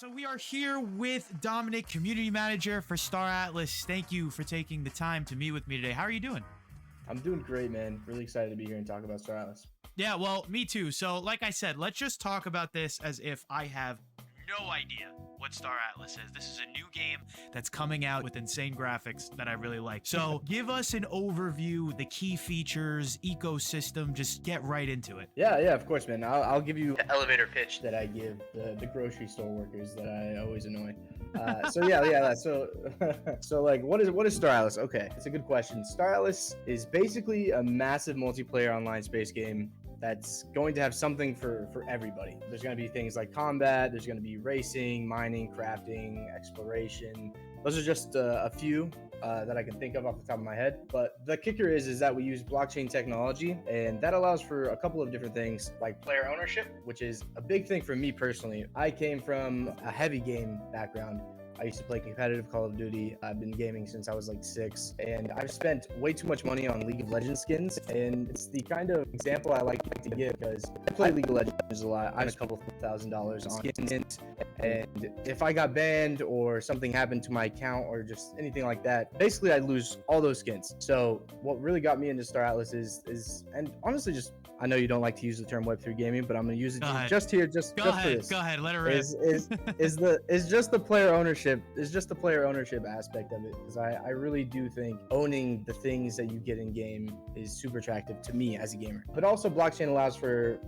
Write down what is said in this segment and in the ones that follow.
So we are here with Dominic, community manager for Star Atlas. Thank you for taking the time to meet with me today. How are you doing? I'm doing great, man. Really excited to be here and talk about Star Atlas. Yeah, well, me too. So like I said, let's just talk about this as if I have no idea what Star Atlas is. This is a new game that's coming out with insane graphics that I really like. So give us an overview, the key features, ecosystem, just get right into it. Yeah, of course, man. I'll give you the elevator pitch that I give the grocery store workers that I always annoy. So like, what is Star Atlas? Okay, it's a good question. Star Atlas is basically a massive multiplayer online space game that's going to have something for everybody. There's going to be things like combat, there's going to be racing, mining, crafting, exploration. Those are just a few that I can think of off the top of my head. But the kicker is that we use blockchain technology, and that allows for a couple of different things, like player ownership, which is a big thing for me personally. I came from a heavy game background. I used to play competitive Call of Duty. I've been gaming since I was like 6, and I've spent way too much money on League of Legends skins. And it's the kind of example I like to give because I play League of Legends a lot. I spent a couple $1,000s on skins, and if I got banned or something happened to my account or just anything like that, basically I'd lose all those skins. So what really got me into Star Atlas is and honestly, just, I know you don't like to use the term Web3 gaming, but I'm going to use it just here, just for this. Go ahead, let it rip. Is just the player ownership. Is just the player ownership aspect of it, because I really do think owning the things that you get in game is super attractive to me as a gamer. But also, blockchain allows for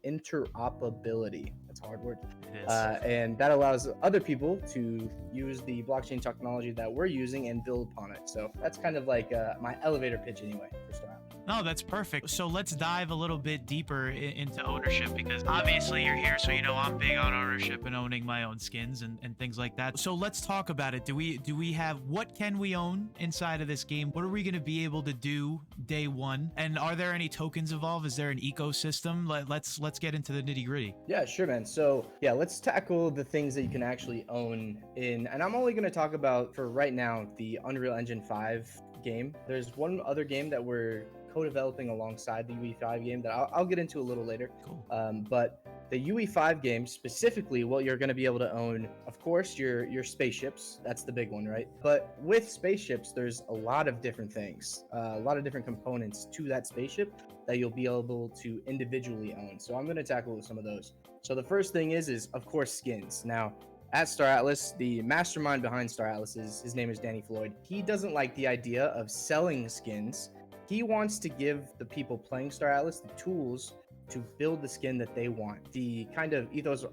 interoperability. That's a hard word. It is. And that allows other people to use the blockchain technology that we're using and build upon it. So that's kind of like my elevator pitch anyway for Star Atlas. No, that's perfect. So let's dive a little bit deeper into ownership, because obviously you're here, so you know I'm big on ownership and owning my own skins and things like that. So let's talk about it. Do we have, what can we own inside of this game? What are we going to be able to do day one? And are there any tokens involved? Is there an ecosystem? Let's get into the nitty gritty. Yeah, sure, man. So yeah, let's tackle the things that you can actually own in, and I'm only going to talk about, for right now, the Unreal Engine 5 game. There's one other game that we're co-developing alongside the UE5 game that I'll get into a little later. Cool. But the UE5 game specifically, what you're going to be able to own, of course, your spaceships. That's the big one, right? But with spaceships, there's a lot of different things, a lot of different components to that spaceship that you'll be able to individually own. So I'm going to tackle some of those. So the first thing is of course skins. Now, at Star Atlas, the mastermind behind Star Atlas his name is Floyd. He doesn't like the idea of selling skins. He wants to give the people playing Star Atlas the tools to build the skin that they want. The kind of ethos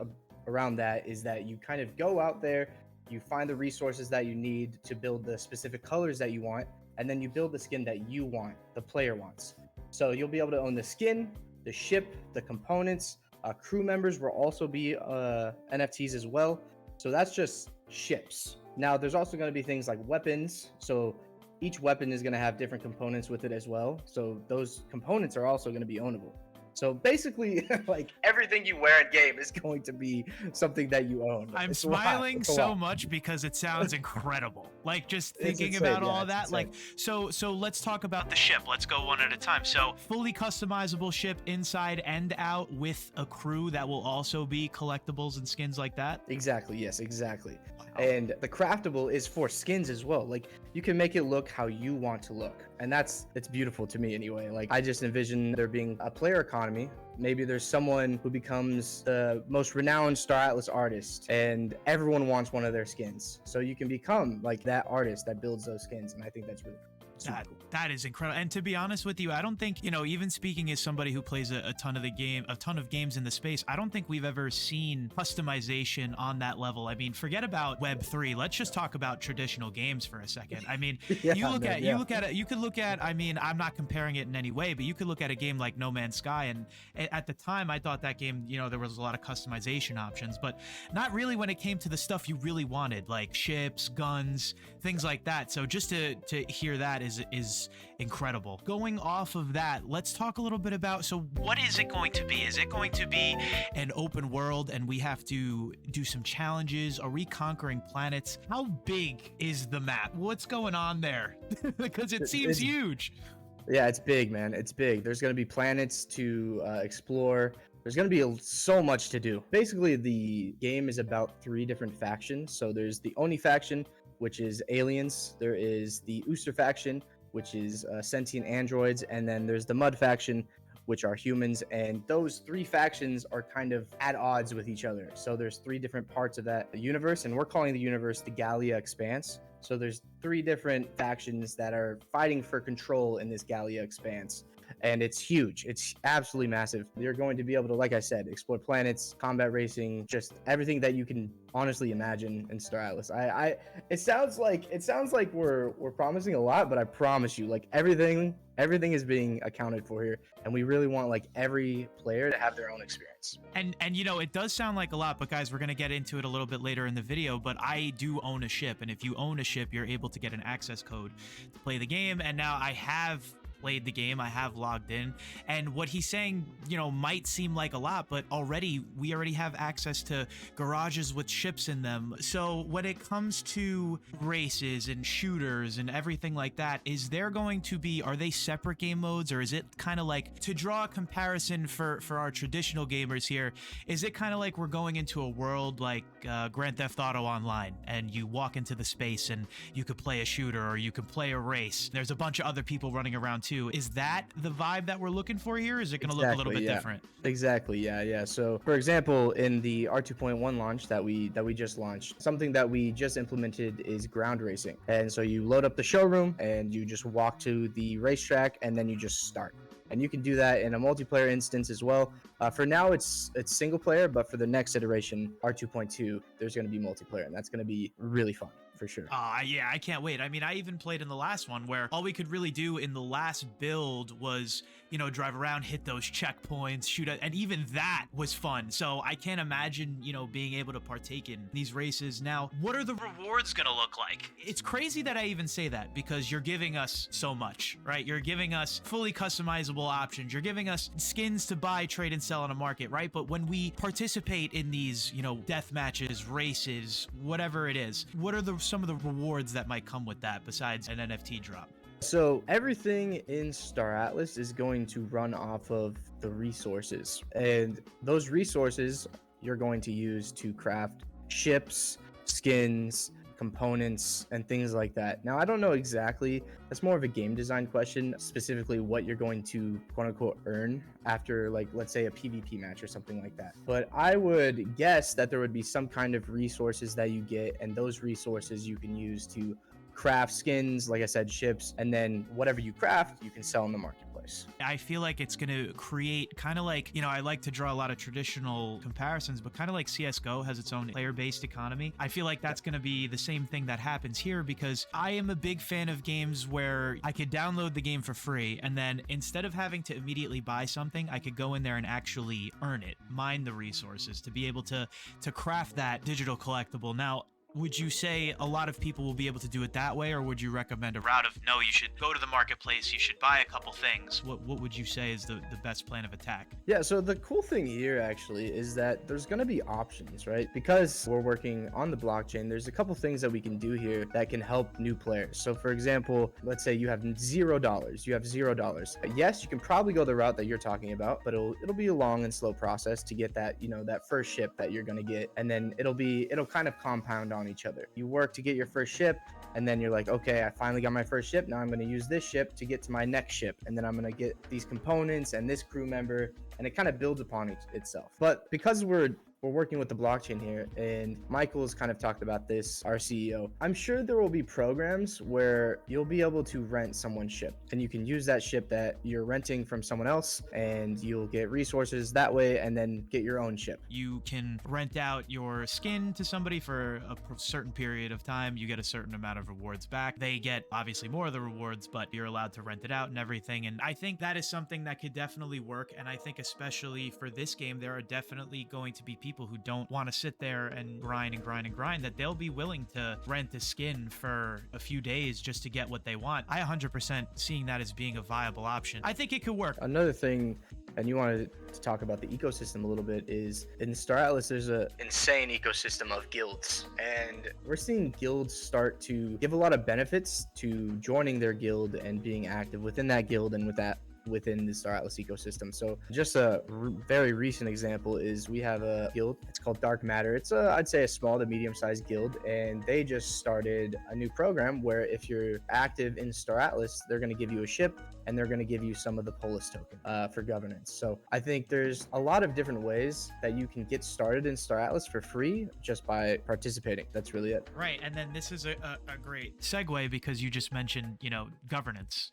around that is that you kind of go out there, you find the resources that you need to build the specific colors that you want, and then you build the skin that you want, the player wants. So you'll be able to own the skin, the ship, the components. Crew members will also be NFTs as well. So that's just ships. Now, there's also going to be things like weapons. So each weapon is going to have different components with it as well. So those components are also going to be ownable. So basically, like, everything you wear in game is going to be something that you own. I'm smiling so much because it sounds incredible. Like, just thinking about all that. Like, so let's talk about the ship. Let's go one at a time. So fully customizable ship inside and out with a crew that will also be collectibles and skins like that. Exactly. Yes, exactly. Wow. And the craftable is for skins as well. Like, you can make it look how you want to look. And it's beautiful to me anyway. Like, I just envision there being a player economy. Maybe there's someone who becomes the most renowned Star Atlas artist and everyone wants one of their skins. So you can become like that artist that builds those skins. And I think that's really cool. That is incredible. And to be honest with you, I don't think, even speaking as somebody who plays a ton of games in the space, I don't think we've ever seen customization on that level. I mean, forget about Web3. Let's just talk about traditional games for a second. I mean, you could look at, I mean, I'm not comparing it in any way, but you could look at a game like No Man's Sky. And at the time, I thought that game, there was a lot of customization options, but not really when it came to the stuff you really wanted, like ships, guns, things like that. So just to hear that is incredible. Going off of that, let's talk a little bit about, so what is it going to be? Is it going to be an open world and we have to do some challenges? Are we conquering planets? How big is the map? What's going on there? Because it seems huge. Yeah, it's big, man. It's big. There's going to be planets to explore. there's going to be so much to do. Basically, the game is about 3 different factions. So there's the Oni faction, which is aliens. There is the Ooster faction, which is sentient androids. And then there's the Mud faction, which are humans. And those 3 factions are kind of at odds with each other. So there's 3 different parts of that universe, and we're calling the universe the Gallia Expanse. So there's 3 different factions that are fighting for control in this Gallia Expanse. And it's huge. It's absolutely massive. You're going to be able to, like I said, explore planets, combat racing, just everything that you can honestly imagine in Star Atlas. It sounds like we're promising a lot, but I promise you, like everything is being accounted for here, and we really want like every player to have their own experience. And you know, it does sound like a lot, but guys, we're going to get into it a little bit later in the video, but I do own a ship, and if you own a ship, you're able to get an access code to play the game. And now I have played the game, I have logged in, and what he's saying, you know, might seem like a lot, but we already have access to garages with ships in them. So when it comes to races and shooters and everything like that, are they separate game modes, or is it kind of like, to draw a comparison for our traditional gamers here, is it kind of like we're going into a world like Grand Theft Auto Online, and you walk into the space and you could play a shooter or you could play a race, there's a bunch of other people running around too? Is that the vibe that we're looking for here? Is it going to look a little bit different? Exactly. Yeah. So for example, in the R2.1 launch that we just launched, something that we just implemented is ground racing. And so you load up the showroom and you just walk to the racetrack, and then you just start. And you can do that in a multiplayer instance as well. For now, it's single player, but for the next iteration, R2.2, there's going to be multiplayer, and that's going to be really fun. For sure. Yeah, I can't wait. I mean, I even played in the last one where all we could really do in the last build was, you know, drive around, hit those checkpoints, shoot at, and even that was fun. So I can't imagine, you know, being able to partake in these races. Now, what are the rewards gonna look like? It's crazy that I even say that, because you're giving us so much, right? You're giving us fully customizable options. You're giving us skins to buy, trade, and sell on a market, right? But when we participate in these, you know, death matches, races, whatever it is, what are some of the rewards that might come with that besides an NFT drop? So everything in Star Atlas is going to run off of the resources, and those resources you're going to use to craft ships, skins, components, and things like that. Now, I don't know exactly, that's more of a game design question, specifically what you're going to quote unquote earn after, like, let's say a PvP match or something like that. But I would guess that there would be some kind of resources that you get, and those resources you can use to craft skins, like I said, ships, and then whatever you craft, you can sell in the marketplace. I feel like it's going to create kind of like, you know, I like to draw a lot of traditional comparisons, but kind of like CSGO has its own player-based economy. I feel like that's going to be the same thing that happens here, because I am a big fan of games where I could download the game for free, and then instead of having to immediately buy something, I could go in there and actually earn it, mine the resources to be able to craft that digital collectible. Now, would you say a lot of people will be able to do it that way, or would you recommend a route of, no, you should go to the marketplace, you should buy a couple things? What would you say is the best plan of attack? Yeah, so the cool thing here actually is that there's going to be options, right? Because we're working on the blockchain, there's a couple things that we can do here that can help new players. So for example, let's say you have $0. You have $0. Yes, you can probably go the route that you're talking about, but it'll be a long and slow process to get that, you know, that first ship that you're going to get, and then it'll kind of compound on each other. You work to get your first ship, and then you're like, okay, I finally got my first ship. Now I'm going to use this ship to get to my next ship, and then I'm going to get these components and this crew member, and it kind of builds upon itself. But because we're working with the blockchain here, and Michael's kind of talked about this, our CEO, I'm sure there will be programs where you'll be able to rent someone's ship, and you can use that ship that you're renting from someone else, and you'll get resources that way, and then get your own ship. You can rent out your skin to somebody for a certain period of time. You get a certain amount of rewards back. They get obviously more of the rewards, but you're allowed to rent it out and everything. And I think that is something that could definitely work. And I think especially for this game, there are definitely going to be people who don't want to sit there and grind, that they'll be willing to rent a skin for a few days just to get what they want. I 100% seeing that as being a viable option. I think it could work. Another thing, and you wanted to talk about the ecosystem a little bit, is in Star Atlas there's an insane ecosystem of guilds, and we're seeing guilds start to give a lot of benefits to joining their guild and being active within that guild and within the Star Atlas ecosystem. So just a very recent example is we have a guild. It's called Dark Matter. It's I'd say a small to medium-sized guild, and they just started a new program where if you're active in Star Atlas, they're going to give you a ship and they're going to give you some of the Polis token for governance. So I think there's a lot of different ways that you can get started in Star Atlas for free just by participating. That's really it. Right, and then this is a great segue because you just mentioned, governance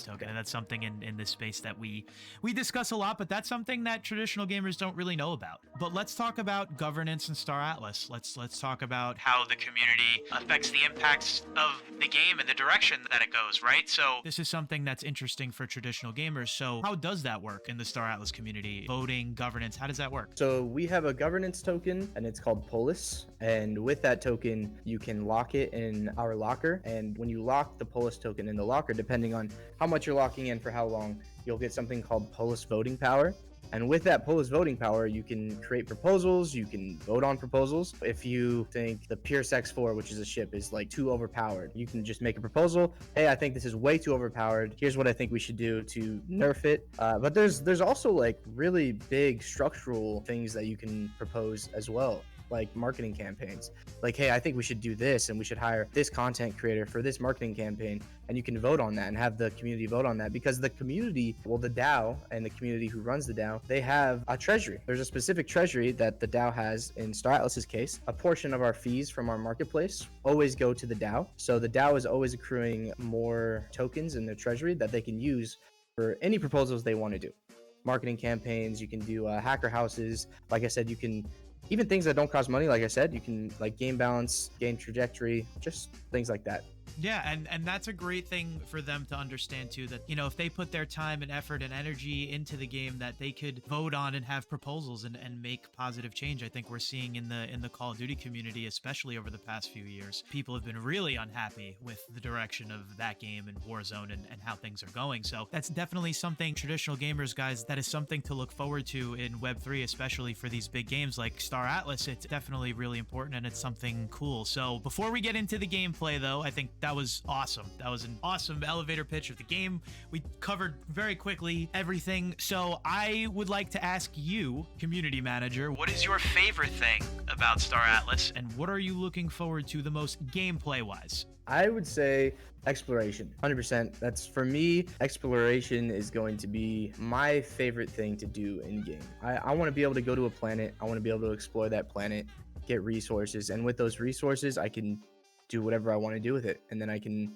token, and that's something in this space that we discuss a lot, but that's something that traditional gamers don't really know about. But let's talk about governance in Star Atlas. Let's talk about how the community affects the impacts of the game and the direction that it goes, right? So this is something that's interesting for traditional gamers. So how does that work in the Star Atlas community? Voting, governance, how does that work? So we have a governance token and it's called Polis. And with that token, you can lock it in our locker. And when you lock the Polis token in the locker, depending on how much you're locking in for how long, you'll get something called Polis voting power. And with that Polis voting power, you can create proposals, you can vote on proposals. If you think the Pierce X4, which is a ship, is like too overpowered, you can just make a proposal. Hey, I think this is way too overpowered. Here's what I think we should do to nerf it. But there's also like really big structural things that you can propose as well, like marketing campaigns. Like, hey, I think we should do this and we should hire this content creator for this marketing campaign. And you can vote on that and have the community vote on that, because the community, well, the DAO and the community who runs the DAO, they have a treasury. There's a specific treasury that the DAO has. In Star Atlas's case, a portion of our fees from our marketplace always go to the DAO. So the DAO is always accruing more tokens in their treasury that they can use for any proposals they want to do. Marketing campaigns, you can do hacker houses. Like I said, you can even things that don't cost money. Like I said, you can like game balance, game trajectory, just things like that. Yeah, and that's a great thing for them to understand too, that if they put their time and effort and energy into the game, that they could vote on and have proposals and make positive change. I think we're seeing in the Call of Duty community, especially over the past few years, people have been really unhappy with the direction of that game and Warzone and how things are going. So that's definitely something, traditional gamers, guys, that is something to look forward to in Web3, especially for these big games like Star Atlas. It's definitely really important and it's something cool. So before we get into the gameplay though, I think that was awesome. That was an awesome elevator pitch of the game. We covered very quickly everything. So I would like to ask you, community manager, what is your favorite thing about Star Atlas and what are you looking forward to the most gameplay wise? I would say exploration, 100%. That's for me, exploration is going to be my favorite thing to do in game. I want to be able to go to a planet. I want to be able to explore that planet, get resources. And with those resources, I can do whatever I want to do with it. And then I can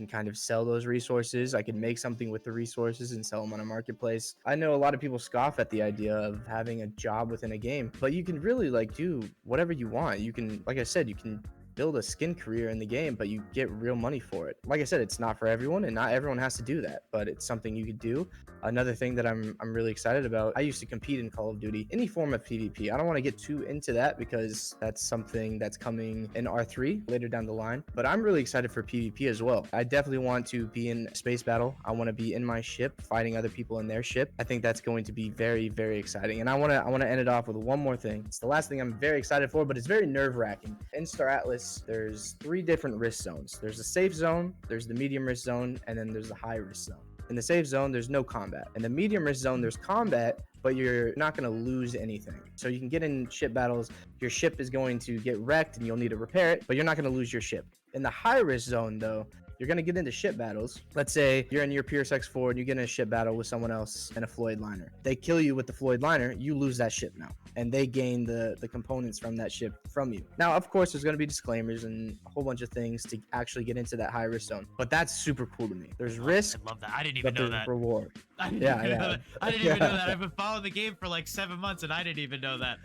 kind of sell those resources. I can make something with the resources and sell them on a marketplace. I know a lot of people scoff at the idea of having a job within a game, but you can really like do whatever you want. You can, like I said, you can build a skin career in the game, but you get real money for it. Like I said, it's not for everyone and not everyone has to do that, but it's something you could do. Another thing that I'm really excited about, I used to compete in Call of Duty, any form of PvP. I don't want to get too into that because that's something that's coming in R3 later down the line, but I'm really excited for PvP as well. I definitely want to be in space battle. I want to be in my ship fighting other people in their ship. I think that's going to be very, very exciting. And I want to end it off with one more thing. It's the last thing I'm very excited for, but it's very nerve-wracking. In Star Atlas, there's 3 different risk zones. There's the safe zone, there's the medium risk zone, and then there's the high risk zone. In the safe zone, there's no combat. In the medium risk zone, there's combat, but you're not going to lose anything. So you can get in ship battles, your ship is going to get wrecked and you'll need to repair it, but you're not going to lose your ship. In the high risk zone though, you're going to get into ship battles. Let's say you're in your Pierce X4 and you get in a ship battle with someone else in a Floyd liner. They kill you with the Floyd liner, you lose that ship now. And they gain the components from that ship from you. Now, of course, there's going to be disclaimers and a whole bunch of things to actually get into that high risk zone. But that's super cool to me. There's risk. I love that. I didn't even know that. Reward. I didn't even know that. I didn't even know that. I've been following the game for like 7 months and I didn't even know that.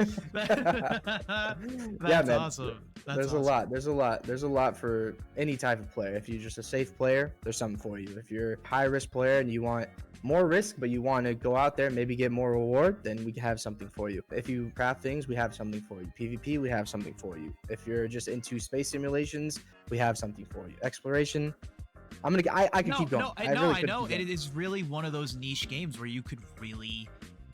That's awesome. There's a lot for any type of player. If you're just a safe player, there's something for you. If you're a high risk player and you want more risk, but you want to go out there, maybe get more reward, then we have something for you. If you craft things, we have something for you. PvP, we have something for you. If you're just into space simulations, we have something for you. Exploration, I can keep going. I know. It is really one of those niche games where you could really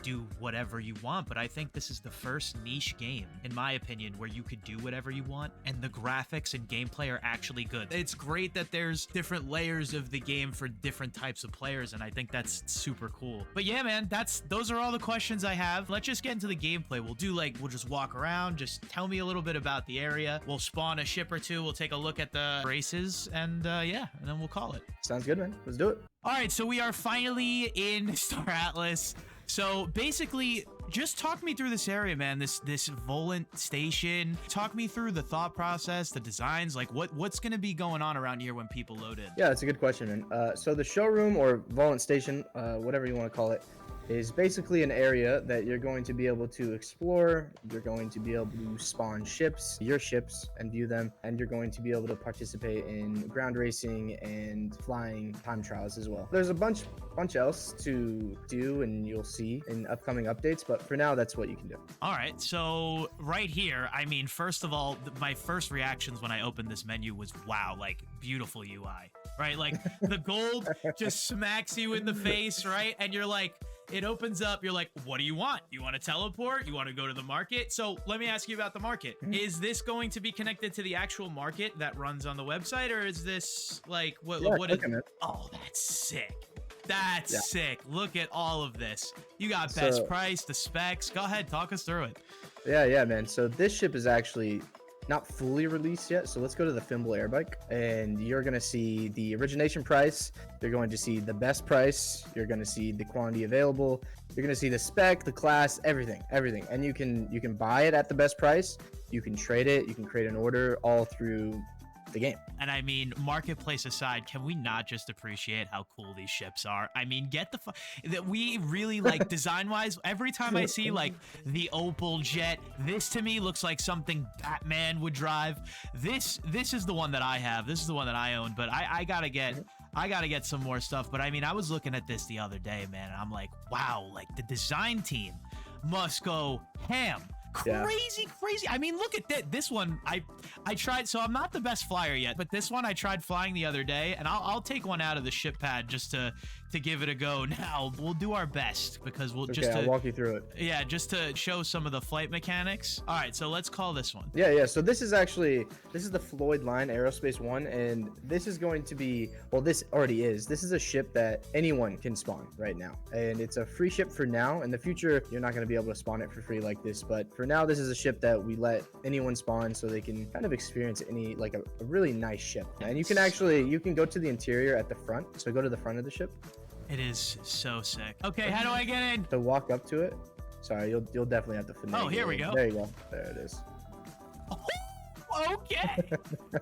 do whatever you want, but I think this is the first niche game, in my opinion, where you could do whatever you want, and the graphics and gameplay are actually good. It's great that there's different layers of the game for different types of players, and I think that's super cool. But yeah, man, those are all the questions I have. Let's just get into the gameplay. We'll just walk around, just tell me a little bit about the area. We'll spawn a ship or two, we'll take a look at the races, and yeah, and then we'll call it. Sounds good, man. Let's do it. All right, so we are finally in Star Atlas. So basically, just talk me through this area, man. This Volant station. Talk me through the thought process, the designs. Like, what's gonna be going on around here when people load in? Yeah, that's a good question, man. So the showroom or Volant station, whatever you want to call it, is basically an area that you're going to be able to explore. You're going to be able to spawn ships, your ships, and view them, and you're going to be able to participate in ground racing and flying time trials as well. There's a bunch else to do, and you'll see in upcoming updates, but for now, that's what you can do. All right, so right here, I mean, first of all, my first reactions when I opened this menu was, wow, like, beautiful UI, right? Like, the gold just smacks you in the face, right? And you're like, it opens up, you're like, what do you want? You want to teleport? You want to go to the market? So let me ask you about the market. Is this going to be connected to the actual market that runs on the website, or is this like, what is it? Oh, that's sick. That's sick. Look at all of this. You got best price, the specs. Go ahead, talk us through it. Yeah, man. So this ship is actually not fully released yet, so let's go to the Fimble Airbike, and you're going to see the origination price, you're going to see the best price, you're going to see the quantity available, you're going to see the spec, the class, everything, and you can buy it at the best price, you can trade it, you can create an order all through the game. And I mean, marketplace aside, can we not just appreciate how cool these ships are? I mean, get the that we really like design wise. Every time I see like the Opal jet, this to me looks like something Batman would drive. This is the one that I have. This is the one that I own. But I gotta get some more stuff. But I mean, I was looking at this the other day, man, and I'm like, wow, like the design team must go ham. Crazy. I mean, look at this one. I tried, so I'm not the best flyer yet, but this one I tried flying the other day, and I'll take one out of the ship pad just to give it a go. Now we'll do our best because we'll I'll walk you through it. Yeah, just to show some of the flight mechanics. All right, so let's call this one. Yeah. So this is the Floyd line Aerospace 1, and this is going to be, well, this already is. This is a ship that anyone can spawn right now, and it's a free ship for now. In the future, you're not going to be able to spawn it for free like this, but for now, this is a ship that we let anyone spawn so they can kind of experience any, like a really nice ship. And you can go to the interior at the front. So go to the front of the ship. It is so sick. Okay, how do I get in? To walk up to it. Sorry, you'll definitely have to finagle. Oh, here we go. There you go. There it is. Oh, okay.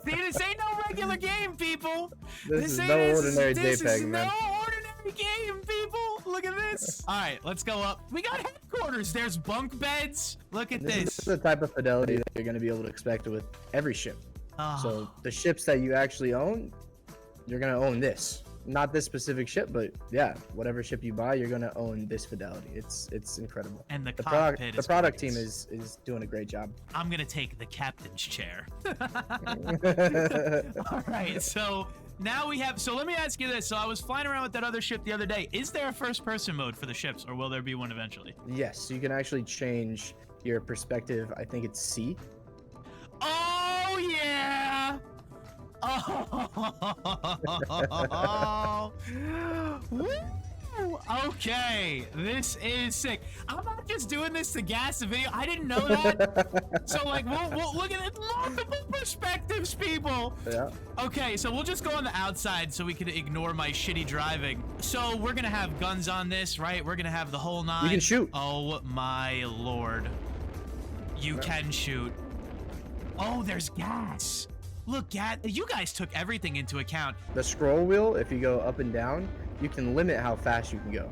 See, this ain't no regular game, people. This is no ordinary JPEG, man. This is no ordinary game, people. Look at this. All right, let's go up. We got headquarters. There's bunk beds. Look at this. This is the type of fidelity that you're going to be able to expect with every ship. Oh. So the ships that you actually own, you're going to own this. Not this specific ship, but yeah, whatever ship you buy, you're gonna own this fidelity. It's incredible. And the product team is doing a great job. I'm gonna take the captain's chair. All right, so now we have. So let me ask you this. So I was flying around with that other ship the other day. Is there a first-person mode for the ships, or will there be one eventually? Yes, so you can actually change your perspective. I think it's C. Oh yeah. Oh, woo! Okay, this is sick. I'm not just doing this to gas the video. I didn't know that. So like, we'll look at it, multiple perspectives, people. Yeah. Okay, so we'll just go on the outside so we can ignore my shitty driving. So we're gonna have guns on this, right? We're gonna have the whole nine. You can shoot. Oh my lord, you can shoot. Oh, there's gas. Look at you guys took everything into account. The scroll wheel, if you go up and down, you can limit how fast you can go.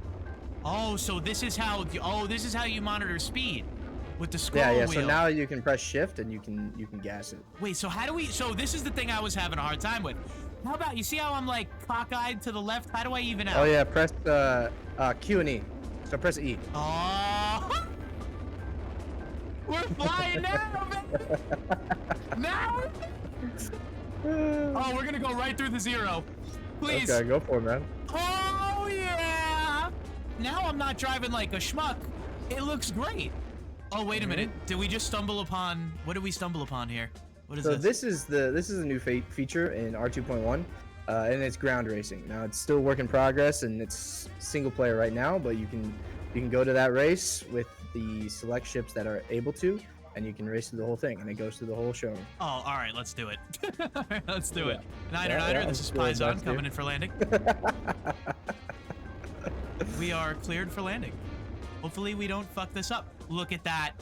Oh, so this is how you monitor speed with the scroll wheel. wheel. So now you can press shift and you can gas it. Wait, so how do we? So this is the thing I was having a hard time with. How about you see how I'm like cockeyed to the left? How do I even out? Oh yeah, press Q and E. So press E. Oh, we're flying now, baby. Now. Oh, we're gonna go right through the zero. Please. Okay, go for it, man. Oh yeah! Now I'm not driving like a schmuck. It looks great. Oh, wait a minute. Did we just stumble upon... What did we stumble upon here? What is So this? this is a new feature in R2.1, and it's ground racing. Now it's still work in progress, and it's single player right now. But you can go to that race with the select ships that are able to, and you can race through the whole thing, and it goes through the whole showroom. Oh, all right. Let's do it. Let's do it. Niner, Yeah, Niner, yeah, this is I'm sure Paisan that's coming you. in for landing. We are cleared for landing. Hopefully we don't fuck this up. Look at that.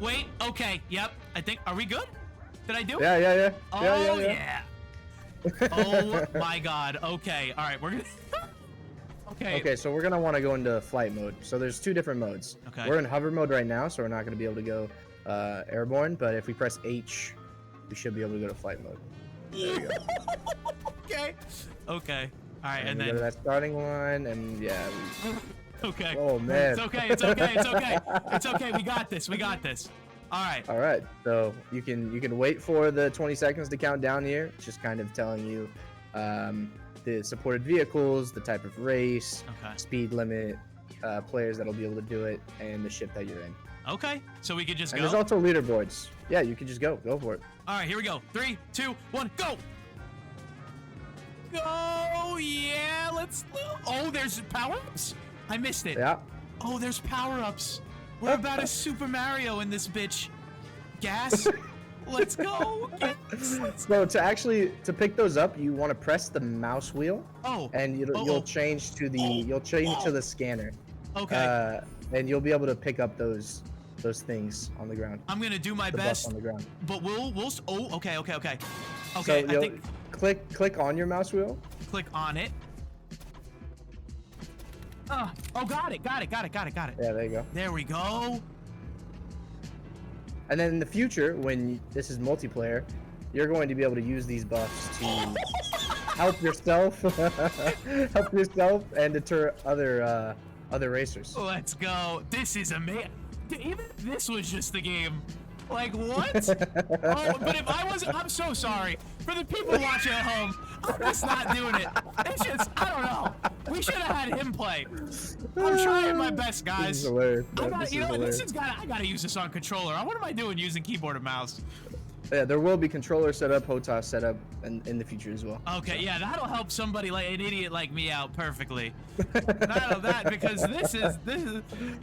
Wait, okay, yep. I think, are we good? Did I do it? Yeah. Oh, yeah. Oh my God. Okay, all right, we're gonna... Okay. Okay, so we're gonna want to go into flight mode. So there's two different modes. Okay. We're in hover mode right now, so we're not gonna be able to go airborne. But if we press H, we should be able to go to flight mode. There we go. Okay. Okay. All right, and we then... go to that starting line, and yeah. Okay. Oh man. It's okay, it's okay, it's okay. It's okay, we got this, we got this. All right. All right. So you can wait for the 20 seconds to count down here. It's just kind of telling you the supported vehicles, the type of race, Okay. speed limit, players that'll be able to do it, and the ship that you're in. Okay, so we could just And go? there's also leaderboards. Yeah, you can just go for it. All right, here we go. 3, 2, 1, go! Go! Yeah, let's... Oh, there's power-ups? I missed it. Yeah. Oh, there's power-ups. We're about a Super Mario in this bitch. Gas. Let's go. So to pick those up, you want to press the mouse wheel. Oh. And you'll change to the scanner. Okay. And you'll be able to pick up those things on the ground. I'm gonna do my The best. buff on the ground. But we'll. Oh, okay. Okay. So Okay, I think. click on your mouse wheel. Click on it. Oh, got it. Yeah, there you go. There we go. And then in the future, when this is multiplayer, you're going to be able to use these buffs to help yourself, and deter other racers. Let's go. This is amazing. Even if this was just the game. Like, what? Oh, but if I wasn't, I'm so sorry. For the people watching at home, I'm just not doing it. It's just, I don't know. We should have had him play. I'm trying my best, guys. This is hilarious. I man. gotta use this on controller. What am I doing using keyboard and mouse? Yeah, there will be controller setup, HOTAS setup, in the future as well. Okay, yeah, that'll help somebody like an idiot like me out perfectly. Not of that, because this is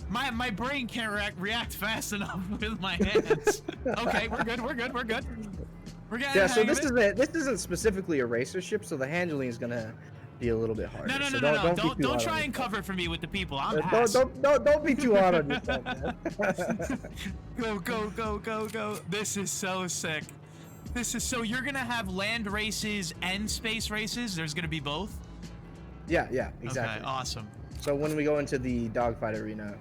my brain can't react fast enough with my hands. Okay, we're good. We're getting Yeah, so the hang of it. this isn't specifically a racer ship, so the handling is gonna be a little bit harder. No. So Don't try and cover for me with the people. I'm don't be too hard on yourself, man. Go. This is so sick. So you're gonna have land races and space races? There's gonna be both? Yeah, exactly. Okay, awesome. So when we go into the dogfight arena,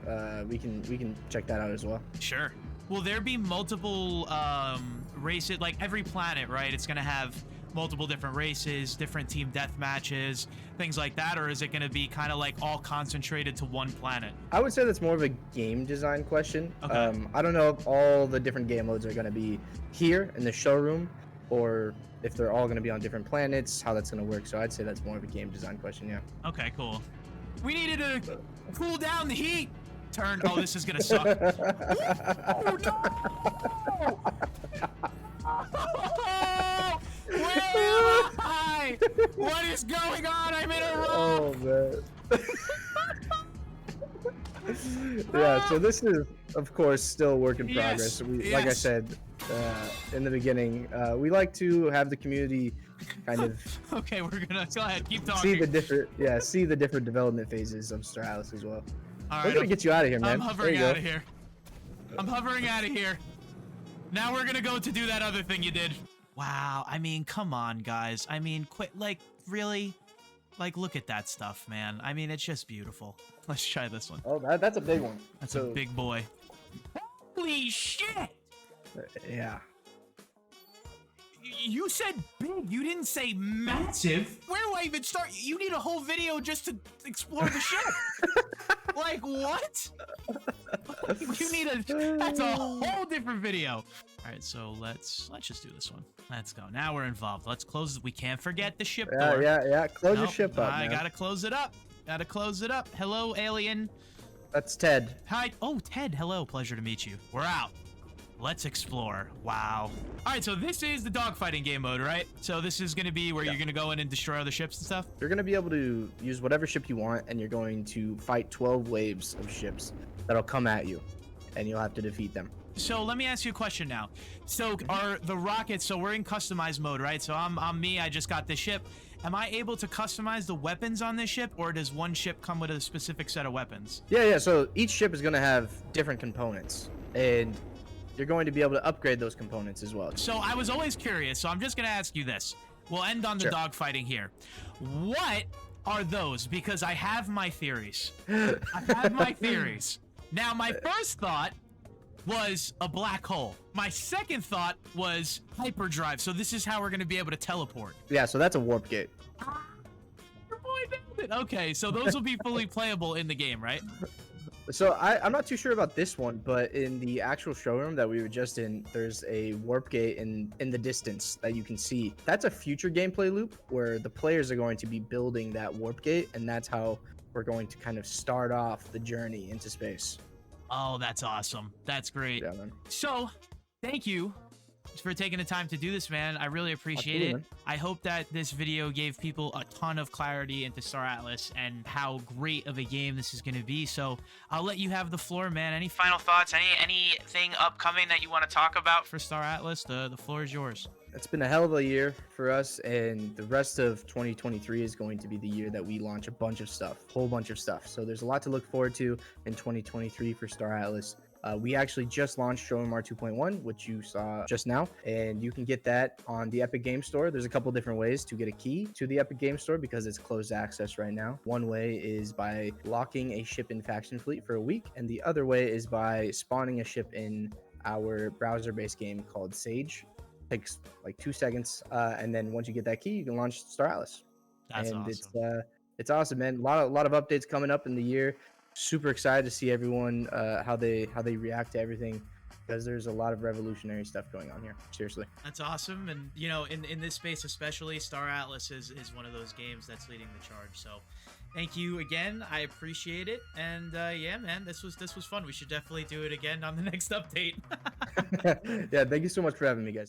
we can check that out as well. Sure. Will there be multiple races, like every planet, right? It's gonna have multiple different races, different team death matches, things like that, or is it going to be kind of like all concentrated to one planet? I would say that's more of a game design question. Okay. I don't know if all the different game modes are going to be here in the showroom, or if they're all going to be on different planets, how that's going to work. So I'd say that's more of a game design question, yeah. Okay, cool. We needed to cool down the heat. Turn. Oh, this is going to suck. Oh, no! Oh, where am I? What is going on? I'm in a rock. Oh, man. Yeah, so this is, of course, still work in progress. Like I said in the beginning, we like to have the community kind of okay, we're gonna go ahead, keep talking. see the different development phases of Stralis as well. All right, we're gonna get you out of here, man. I'm hovering out of here. I'm hovering out of here. Now we're gonna go to do that other thing you did. Wow, I mean, come on, guys. I mean, quit, like, really? Like, look at that stuff, man. I mean, it's just beautiful. Let's try this one. Oh, that's a big one. That's a big boy. Holy shit! Yeah. You said big, you didn't say massive. Where do I even start? You need a whole video just to explore the ship. Like, what? You need that's a whole different video. All right, so let's just do this one. Let's go. Now we're involved. Let's close. We can't forget the ship door. Yeah. Close your ship up, I man. gotta close it up. Gotta close it up. Hello, alien. That's Ted. Hi. Oh, Ted. Hello. Pleasure to meet you. We're out. Let's explore. Wow. All right, so this is the dogfighting game mode, right? So this is going to be where you're going to go in and destroy other ships and stuff? You're going to be able to use whatever ship you want, and you're going to fight 12 waves of ships that'll come at you, and you'll have to defeat them. So let me ask you a question now. So are the rockets, so we're in customized mode, right? So I'm me, I just got this ship. Am I able to customize the weapons on this ship, or does one ship come with a specific set of weapons? Yeah, so each ship is going to have different components, and you're going to be able to upgrade those components as well. So I was always curious, so I'm just going to ask you this. We'll end on the dogfighting here. What are those? Because I have my theories. I have my theories. Now, my first thought was a black hole. My second thought was hyperdrive. So this is how we're going to be able to teleport. Yeah, so that's a warp gate. Your boy nailed it. Okay, so those will be fully playable in the game, right? So I'm not too sure about this one, but in the actual showroom that we were just in, there's a warp gate in the distance that you can see. That's a future gameplay loop where the players are going to be building that warp gate, and that's how we're going to kind of start off the journey into space. Oh, that's awesome. That's great. Yeah, man. So, thank you for taking the time to do this, man. I really appreciate it. I hope that this video gave people a ton of clarity into Star Atlas and how great of a game this is going to be. So I'll let you have the floor, man. Any final thoughts? Anything upcoming that you want to talk about for Star Atlas? The floor is yours. It's been a hell of a year for us, and the rest of 2023 is going to be the year that we launch a bunch of stuff, whole bunch of stuff. So there's a lot to look forward to in 2023 for Star Atlas. We actually just launched Showroom R 2.1, which you saw just now, and you can get that on the Epic Game Store. There's a couple different ways to get a key to the Epic Game Store because it's closed access right now. One way is by locking a ship in Faction Fleet for a week, and the other way is by spawning a ship in our browser-based game called Sage. Takes like 2 seconds, and then once you get that key, you can launch Star Atlas. That's and awesome. It's awesome, man. A lot of updates coming up in the year. Super excited to see everyone how they react to everything, because there's a lot of revolutionary stuff going on here. Seriously. That's awesome. And you know, in this space especially, Star Atlas is one of those games that's leading the charge. So thank you again. I appreciate it. And yeah, man, this was fun. We should definitely do it again on the next update. Yeah, thank you so much for having me, guys.